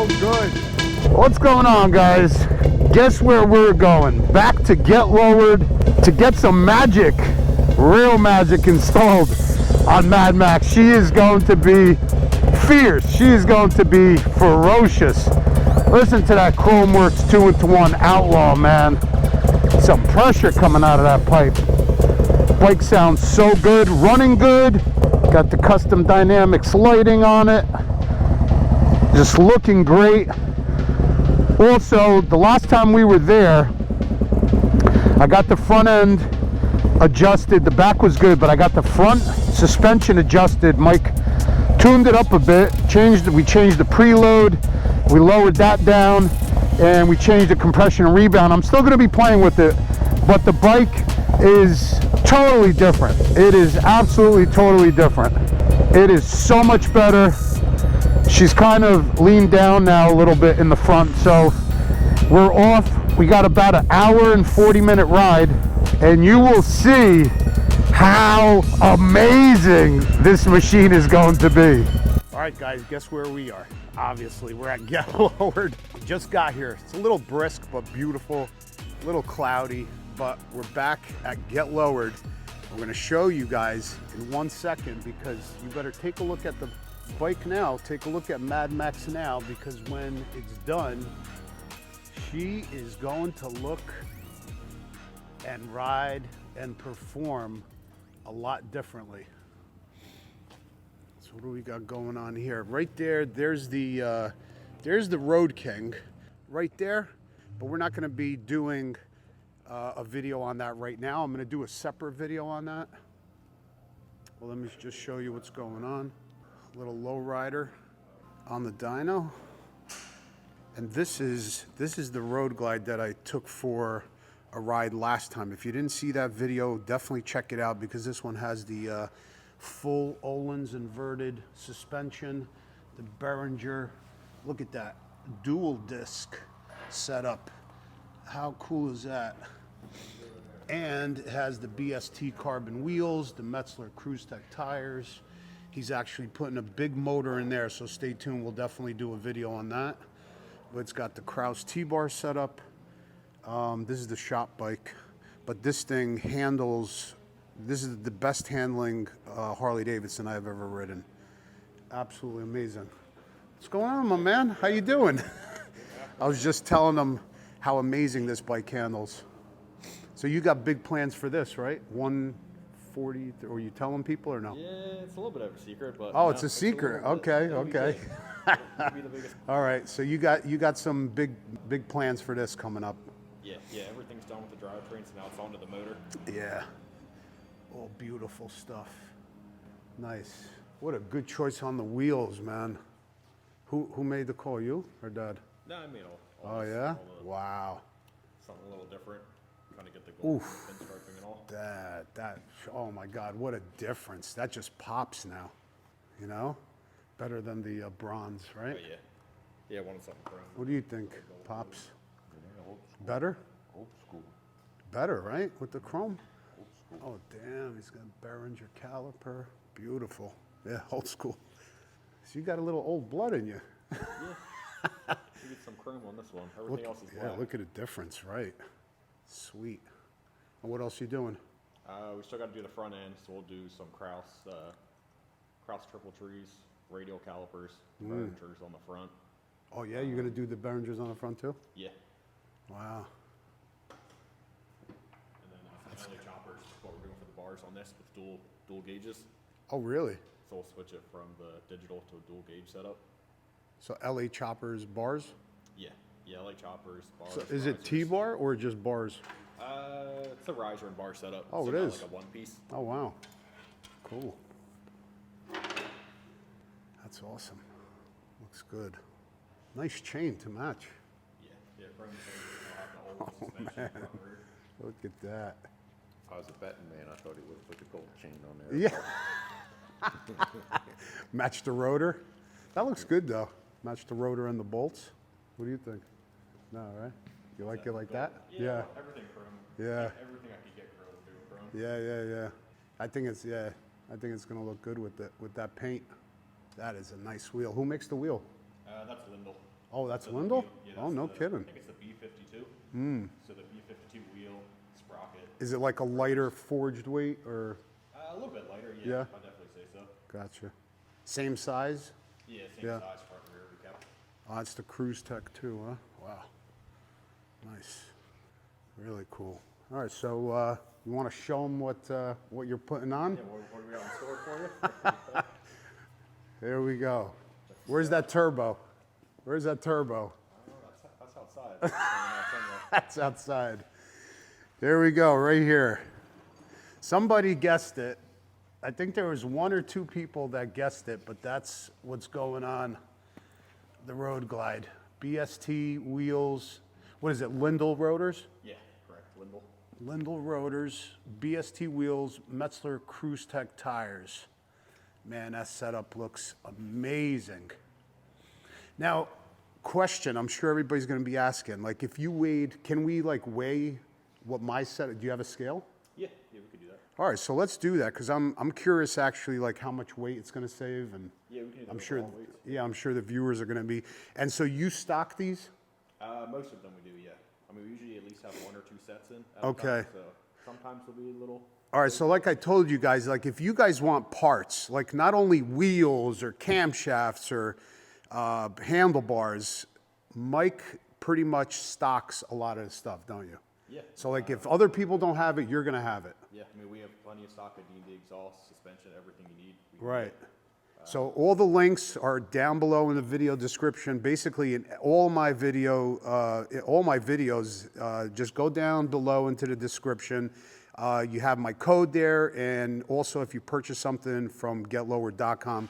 so good. What's going on, guys? Guess where we're going? Back to Get Lowered to get some magic, real magic installed on Mad Max. She is going to be fierce. She is going to be ferocious. Listen to that Khrome Werks 2-in-1 Outlaw, man. Some pressure coming out of that pipe. Bike sounds so good, running good. Got the custom dynamics lighting on it. Just looking great. Also, the last time we were there, I got the front end adjusted. The back was good, but I got the front suspension adjusted. Mike tuned it up a bit. We changed the preload. We lowered that down, and we changed the compression and rebound. I'm still going to be playing with it, but the bike is totally different. It is absolutely totally different. It is so much better. She's kind of leaned down now a little bit in the front, so we're off. We got about an hour and 40-minute ride, and you will see how amazing this machine is going to be. All right, guys, guess where we are? Obviously, we're at Get Lowered. Just got here. It's a little brisk, but beautiful. A little cloudy, but we're back at Get Lowered. We're gonna show you guys in 1 second, because you better take a look at the bike now. Take a look at Mad Max now, because when it's done, she is going to look and ride and perform a lot differently. So what do we got going on here? Right there, there's the Road King right there, but we're not going to be doing a video on that right now. I'm going to do a separate video on that. Well, let me just show you what's going on. Little low rider on the dyno, and this is the Road Glide that I took for a ride last time. If you didn't see that video, definitely check it out, because this one has the full Öhlins inverted suspension, the Behringer. Look at that dual disc setup. How cool is that? And it has the BST carbon wheels, the Metzler Cruise Tech tires. He's actually putting a big motor in there, so stay tuned. We'll definitely do a video on that. But it's got the Krause T-bar setup. This is the shop bike, but this thing handles, this is the best handling Harley Davidson I've ever ridden. Absolutely amazing. What's going on, my man? How you doing? I was just telling them how amazing this bike handles. So you got big plans for this, right? 140, or you telling people or no? Yeah, it's a little bit of a secret, but oh, no, it's a secret. Okay, okay. All right, so you got some big plans for this coming up. Yeah, everything's done with the drivetrain, so now it's onto the motor. Yeah. Oh, beautiful stuff. Nice. What a good choice on the wheels, man. Who made the call, you or Dad? No, I mean all oh, yeah? Wow. Something a little different. Kind of get the gold pinstriping and all. That, oh my God, what a difference. That just pops now, you know? Better than the bronze, right? Oh, yeah. Yeah, I wanted something chrome. What do you think, Pops? Better? Old school. Better, right? With the chrome? Old school. Oh, damn, he's got a Behringer caliper. Beautiful. Yeah, old school. So you got a little old blood in you. Yeah. You get some chrome on this one. Everything else is black. Yeah, look at the difference, right? Sweet. And what else are you doing? We still got to do the front end, so we'll do some Krause triple trees, radial calipers, Behringers on the front. Oh yeah, you're gonna do the Behringers on the front too? Yeah. Wow. And then some LA choppers, what we're doing for the bars on this with dual gauges. Oh really? So we'll switch it from the digital to a dual gauge setup. So LA choppers bars? Yeah, LA choppers, bars. So is it T-bar or just bars? It's a riser and bar setup. Oh, so it is? like a one piece. Oh wow. Cool. That's awesome. Looks good. Nice chain to match. Yeah, chrome chain. Oh man, look at that. If I was a betting man, I thought he would have put the gold chain on there. Yeah. Match the rotor. That looks good though. Match the rotor and the bolts. What do you think? No, right? You like it like that? Yeah. Everything chrome. Yeah. Everything I could get chrome, doing chrome. Yeah. I think it's gonna look good with that paint. That is a nice wheel. Who makes the wheel? That's Lindell. Oh, that's So the Lindell? wheel- yeah, Oh, that's no the- kidding. I think it's the B52. So the B52 wheel, sprocket. Is it like a lighter forged weight or? A little bit lighter, yeah. Yeah. I'd definitely say so. Gotcha. Same size? Yeah, same Yeah. size, front and rear recap. Oh, it's the Cruise Tech too, huh? Wow. Nice. Really cool. All right, so you want to show them what you're putting on? Yeah, what do we got in store for you? There we go. Where's that turbo? Where's that turbo? That's outside. That's hanging out somewhere. That's outside. There we go, right here. Somebody guessed it. I think there was 1 or 2 people that guessed it, but that's what's going on. The Road Glide. BST wheels. What is it, Lindell rotors? Yeah, correct. Lindell. Lindell rotors, BST wheels, Metzler Cruise Tech tires. Man, that setup looks amazing. Now, question, I'm sure everybody's gonna be asking, like if you weighed, can we like weigh what my set, do you have a scale? Yeah, we could do that. All right, so let's do that, because I'm curious actually like how much weight it's gonna save, and Yeah, we can do I'm the sure, overall weights. yeah, I'm sure the viewers are gonna be, and so you stock these? Most of them we do, yeah. I mean, we usually at least have 1 or 2 sets in at Okay. a time, so sometimes they'll be a little. All right, so like I told you guys, like if you guys want parts, like not only wheels or camshafts or handlebars, Mike pretty much stocks a lot of the stuff, don't you? Yeah. So like if other people don't have it, you're gonna have it. Yeah, I mean, we have plenty of stock of D&D exhaust, suspension, everything you need. We can Right. get. So all the links are down below in the video description. Basically, in all my videos, just go down below into the description. You have my code there, and also if you purchase something from getlowered.com,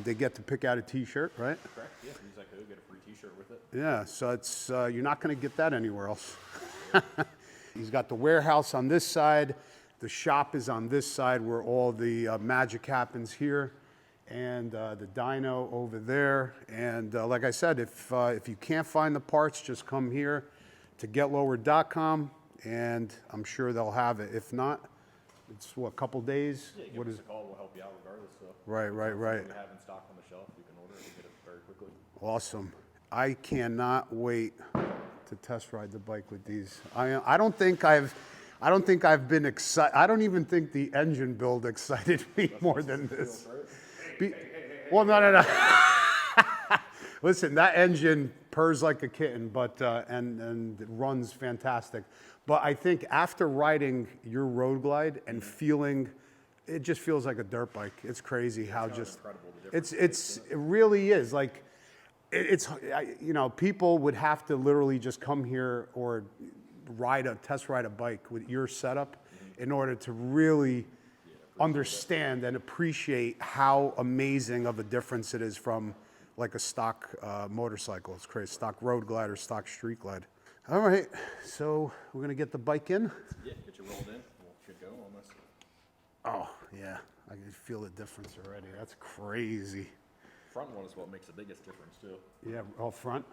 they get to pick out a T-shirt, right? Correct, yeah. Use that code, get a free t-shirt with it. Yeah, so it's you're not going to get that anywhere else. He's got the warehouse on this side. The shop is on this side where all the magic happens here. And the dyno over there. And like I said, if you can't find the parts, just come here to getlowered.com, and I'm sure they'll have it. If not, it's what, a couple days? Yeah, give What us is? a call, we'll help you out regardless. So Right. what we have in stock on the shelf, you can order it and get it very quickly. Awesome. I cannot wait to test ride the bike with these. I don't think I've been excited. I don't even think the engine build excited me more than this. Well, no. Listen, that engine purrs like a kitten, but and it runs fantastic. But I think after riding your Road Glide and feeling, it just feels like a dirt bike. It's crazy how just incredible, the difference it really is like people would have to literally just come here or test ride a bike with your setup in order to really understand and appreciate how amazing of a difference it is from like a stock motorcycle. It's crazy. Stock Road Glide or stock Street Glide. All right, so we're gonna get the bike in. Yeah, get you rolled in. We'll should go almost. Oh yeah, I can feel the difference already. That's crazy. Front one is what makes the biggest difference too. Yeah, all front.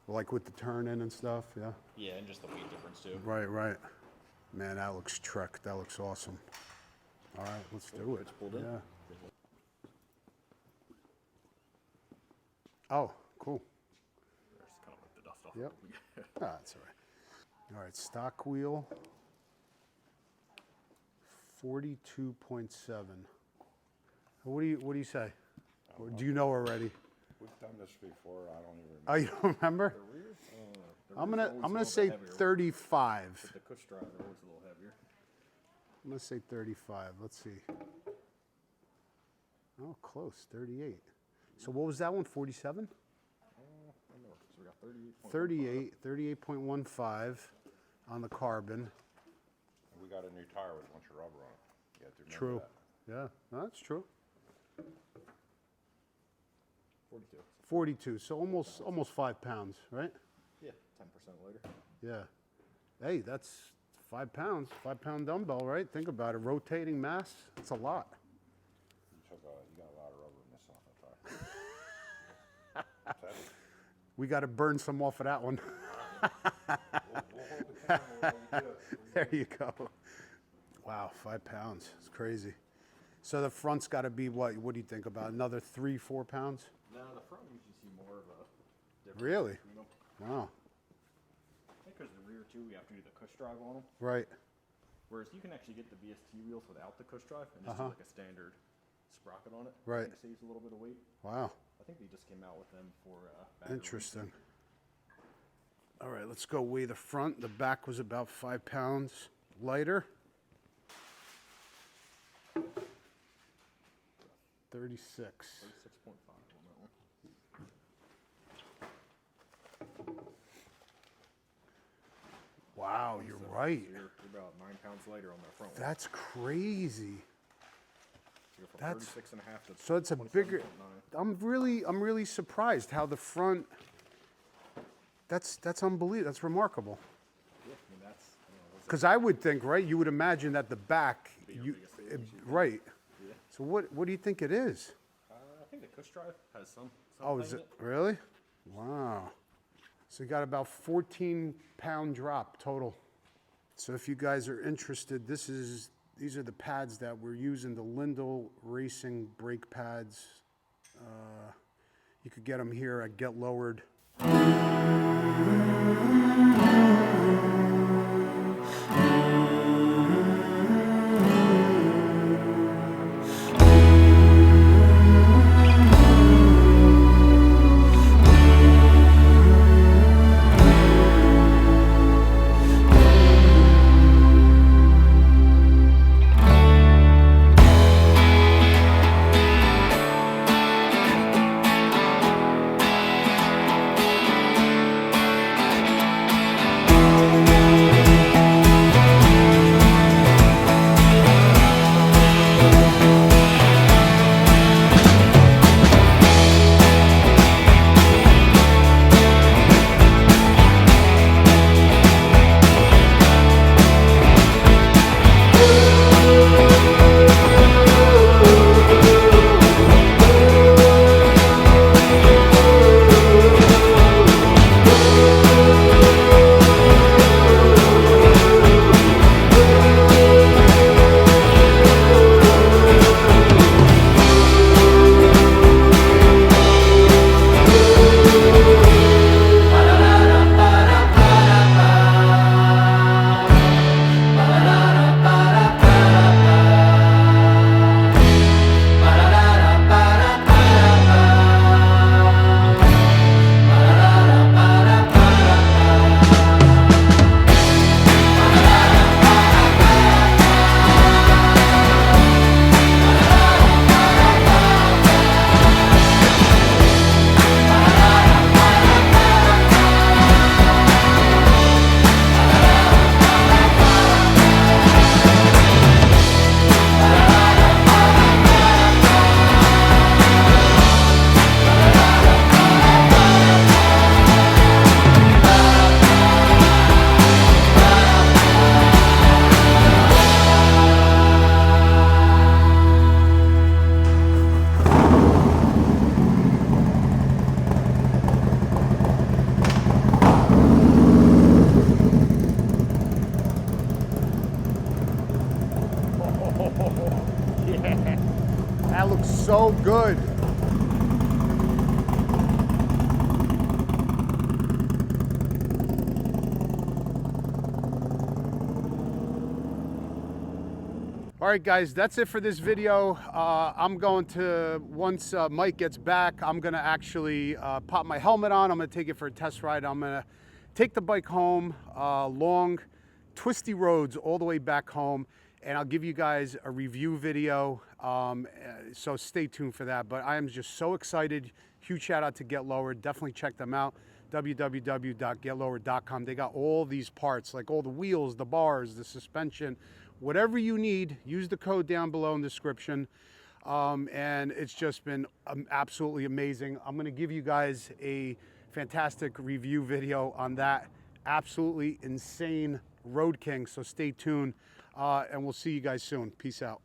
Like with the turn in and stuff. Yeah. Yeah, and just the weight difference too. Right. Man, that looks Trek. That looks awesome. All right, let's do it. It's pulled in. Yeah. Oh, cool. Just kind of wipe the dust off. Yep. That's all right. All right, stock wheel. 42.7. What do you say? Or do you know already? We've done this before, I don't even Oh, remember. you don't remember? I'm gonna say 35. The cush drive is always a little heavier. I'm gonna say 35. Let's see. Oh, close. 38. So what was that one? 47? So we got 38. 38.15 on the carbon. We got a new tire with a bunch of rubber on it. You have to remember True. that. Yeah, no, that's true. 42. 42. So almost 5 pounds, right? Yeah, 10% lighter. Yeah. Hey, that's 5 pounds. 5-pound dumbbell, right? Think about it. Rotating mass. It's a lot. You got a lot of rubber in this on the tire. It's heavy. We got to burn some off of that one. We'll hold the camera while we do it. There you go. Wow, 5 pounds. It's crazy. So the front's got to be what? What do you think about another 3-4 pounds? No, the front we usually see more of a difference Really? between them. Wow. I think because the rear too, we have to do the cush drive on them. Right. Whereas you can actually get the BST wheels without the cush drive and just do like a standard sprocket on it. Right. I think it saves a little bit of weight. Wow. I think they just came out with them for bagger Interesting. racing. All right, let's go weigh the front. The back was about 5 pounds lighter. 36. 36.5 on that one. Wow, you're right. So you're about 9 pounds lighter on that front one. That's crazy. So you're from That's 36 and a half to so it's a bigger. 27.9. I'm really surprised how the front. That's unbelievable. That's remarkable. Yeah, I mean that's. I don't know, what's Because I would think, right? You would imagine that the back, Be your you, biggest savings, right. Yeah. So what do you think it is? I think the cush drive has some. Oh, is it really? Wow. So you got about 14-pound drop total. So if you guys are interested, these are the pads that we're using, the Lindell Racing brake pads. You could get them here at Get Lowered. That looks so good. All right, guys, that's it for this video. I'm going to, once Mike gets back, I'm going to actually pop my helmet on. I'm going to take it for a test ride. I'm going to take the bike home, long, twisty roads all the way back home, and I'll give you guys a review video. So stay tuned for that. But I am just so excited. Huge shout out to Get Lowered. Definitely check them out. www.getlowered.com. They got all these parts, like all the wheels, the bars, the suspension, whatever you need. Use the code down below in the description. And it's just been absolutely amazing. I'm going to give you guys a fantastic review video on that absolutely insane Road King. So stay tuned, and we'll see you guys soon. Peace out.